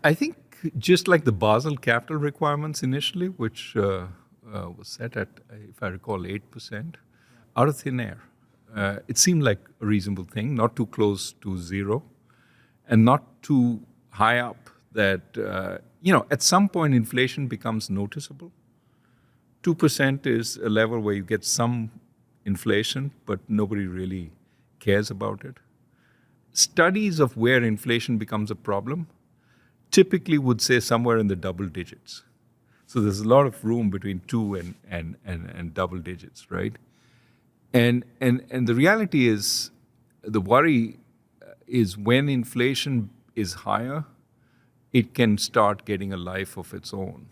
I think just like the Basel capital requirements initially, which was set at, if I recall, 8%, out of thin air. It seemed like a reasonable thing, not too close to zero and not too high up that, at some point inflation becomes noticeable. 2% is a level where you get some inflation, but nobody really cares about it. Studies of where inflation becomes a problem typically would say somewhere in the double digits. So there's a lot of room between 2 and double digits, right? And the reality is, the worry is when inflation is higher, it can start getting a life of its own.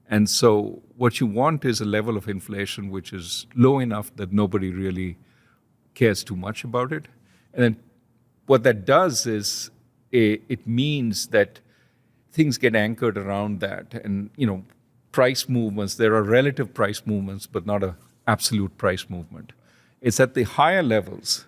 And so what you want is a level of inflation which is low enough that nobody really cares too much about it. And then what that does is it means that things get anchored around that. And, price movements, there are relative price movements, but not an absolute price movement. It's at the higher levels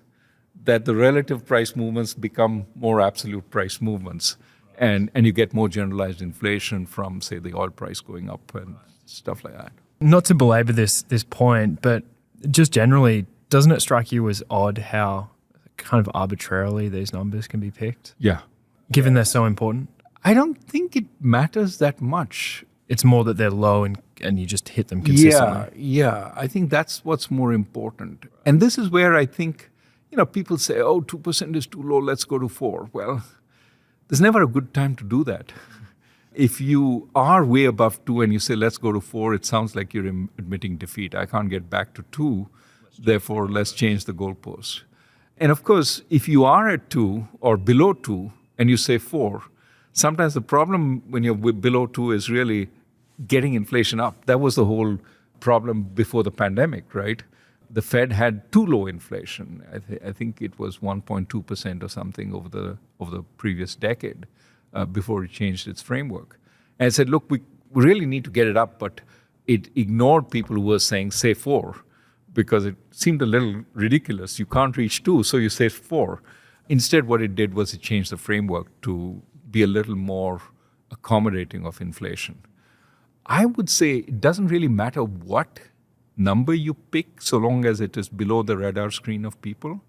that the relative price movements become more absolute price movements. And you get more generalized inflation from, say, the oil price going up and stuff like that. Not to belabor this point, but just generally, doesn't it strike you as odd how kind of arbitrarily these numbers can be picked? Yeah. Given they're so important? I don't think it matters that much. It's more that they're low and you just hit them consistently. Yeah. I think that's what's more important. And this is where I think, people say, 2% is too low, let's go to 4. Well, there's never a good time to do that. If you are way above 2 and you say, let's go to 4, it sounds like you're admitting defeat. I can't get back to 2, therefore let's change the goalpost. And of course, if you are at 2 or below 2 and you say 4, sometimes the problem when you're below 2 is really getting inflation up. That was the whole problem before the pandemic, right? The Fed had too low inflation. I think it was 1.2% or something over the previous decade before it changed its framework. And it said, look, we really need to get it up, but it ignored people who were saying, say 4, because it seemed a little ridiculous. You can't reach 2, so you say 4. Instead, what it did was it changed the framework to be a little more accommodating of inflation. I would say it doesn't really matter what number you pick so long as it is below the radar screen of people.